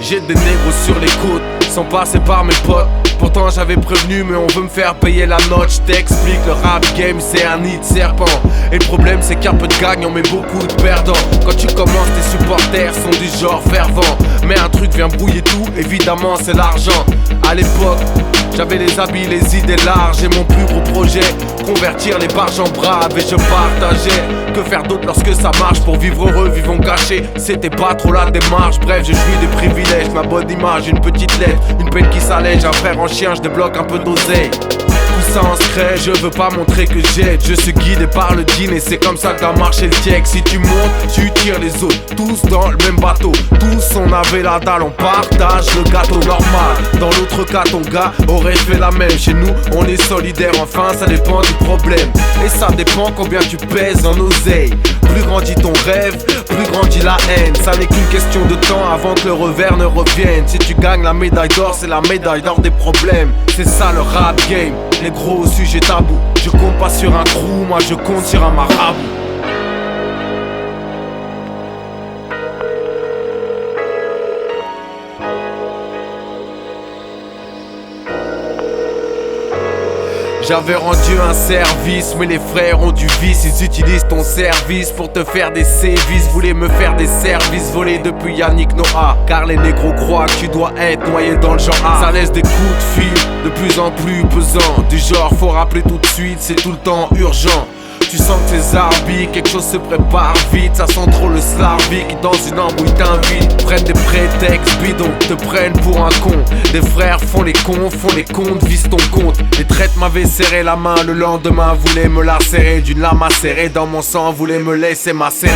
J'ai des négros sur les côtes, sans passer par mes potes. Pourtant j'avais prévenu mais on veut me faire payer la note. J't'explique, le rap game c'est un nid de serpent. Et le problème c'est qu'il y a peu de gagnants mais beaucoup de perdants. Quand tu commences tes supporters sont du genre fervent. Mais un truc vient brouiller tout, évidemment c'est l'argent. À l'époque j'avais les habits, les idées larges. Et mon plus gros projet, convertir les barges en braves. Et je partageais, que faire d'autre lorsque ça marche. Pour vivre heureux, vivons cachés. C'était pas trop la démarche. Bref, je jouis des privilèges, ma bonne image, une petite lettre, une peine qui s'allège. Un frère en chien, je débloque un peu d'oseille. Tout ça en secret, je veux pas montrer que j'aide. Je suis guidé par le dîner, c'est comme ça que doit marcher le tiec. Si tu montes, tu tires les autres, tous dans le même bateau. Tous on avait la dalle, on partage le gâteau normal. Dans l'autre cas, ton gars aurait fait la même. Chez nous, on est solidaire, enfin ça dépend du problème. Et ça dépend combien tu pèses en oseille. Plus grandit ton rêve, plus grandit la haine. Ça n'est qu'une question de temps avant que le revers ne revienne. Si tu gagnes la médaille d'or, c'est la médaille d'or des problèmes. C'est ça le rap game, les gros sujets tabous. Je compte pas sur un crew, moi je compte sur un marabout. J'avais rendu un service, mais les frères ont du vice. Ils utilisent ton service pour te faire des sévices. Voulaient me faire des services volés depuis Yannick Noah. Car les négros croient que tu dois être noyé dans le genre A. Ça laisse des coups de fil de plus en plus pesants. Du genre faut rappeler tout de suite, c'est tout le temps urgent. Tu sens que tes arbitres, quelque chose se prépare vite. Ça sent trop le slarvie qui dans une embrouille t'invite. Prennent des prétextes bidons, te prennent pour un con. Des frères font les comptes, visent ton compte. Les traites m'avaient serré la main, le lendemain voulaient me la serrer. D'une lame acérée dans mon sang, voulaient me laisser macérer.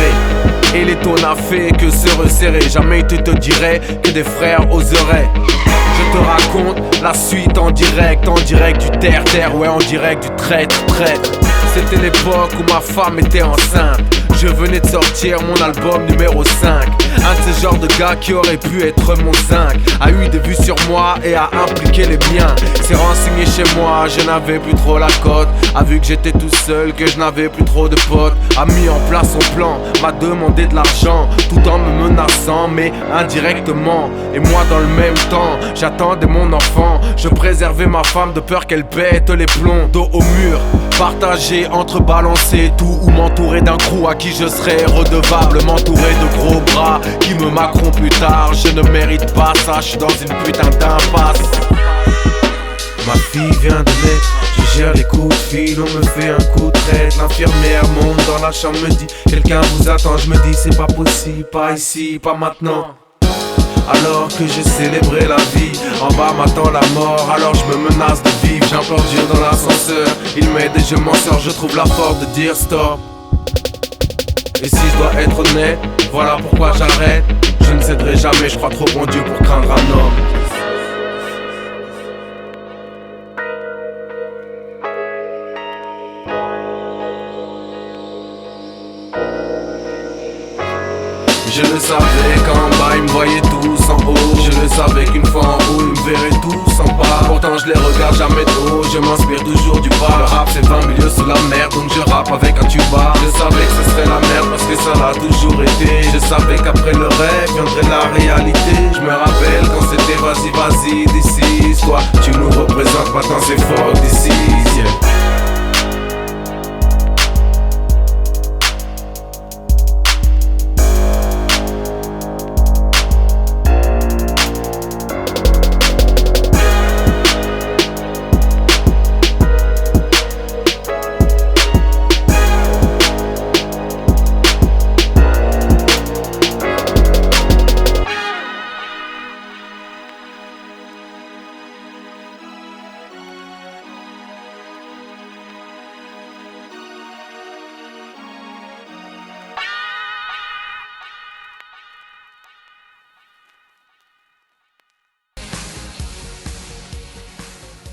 Et les taux n'a fait que se resserrer. Jamais tu te dirais que des frères oseraient. Je te raconte la suite en direct du terre-terre, ouais en direct du traître. C'était l'époque où ma femme était enceinte. Je venais de sortir mon album numéro 5. Un de ces genres de gars qui aurait pu être mon zinc a eu des vues sur moi et a impliqué les miens. S'est renseigné chez moi, je n'avais plus trop la cote. A vu que j'étais tout seul, que je n'avais plus trop de potes. A mis en place son plan, m'a demandé de l'argent, tout en me menaçant mais indirectement. Et moi dans le même temps, j'attendais mon enfant. Je préservais ma femme de peur qu'elle pète les plombs. Dos au mur, partagé entre balancer tout ou m'entourer d'un crew à qui je serais redevable. M'entourer de gros bras qui me macront plus tard. Je ne mérite pas ça, je suis dans une putain d'impasse. Ma fille vient de naître, je gère les coups de fil, on me fait un coup de traite. L'infirmière monte dans la chambre, me dit quelqu'un vous attend. Je me dis c'est pas possible, pas ici, pas maintenant. Alors que j'ai célébré la vie, en bas m'attend la mort, alors je me menace de vivre. J'implore Dieu dans l'ascenseur, il m'aide et je m'en sors, je trouve la force de dire stop. Et si je dois être honnête, voilà pourquoi j'arrête. Je ne céderai jamais, je crois trop en Dieu pour craindre un homme. Je le savais qu'en bas ils me voyaient tous en haut. Je le savais qu'une fois en haut ils me verraient tous en bas. Pourtant je les regarde jamais trop, je m'inspire toujours du bas. Le rap c'est 20 milieux sous la mer, donc je rappe avec un tuba. Je savais que ce serait la merde parce que ça l'a toujours été. Je savais qu'après le rêve viendrait la réalité. Je me rappelle quand c'était vas-y, this is toi. Tu nous représentes maintenant c'est fort, this is yeah.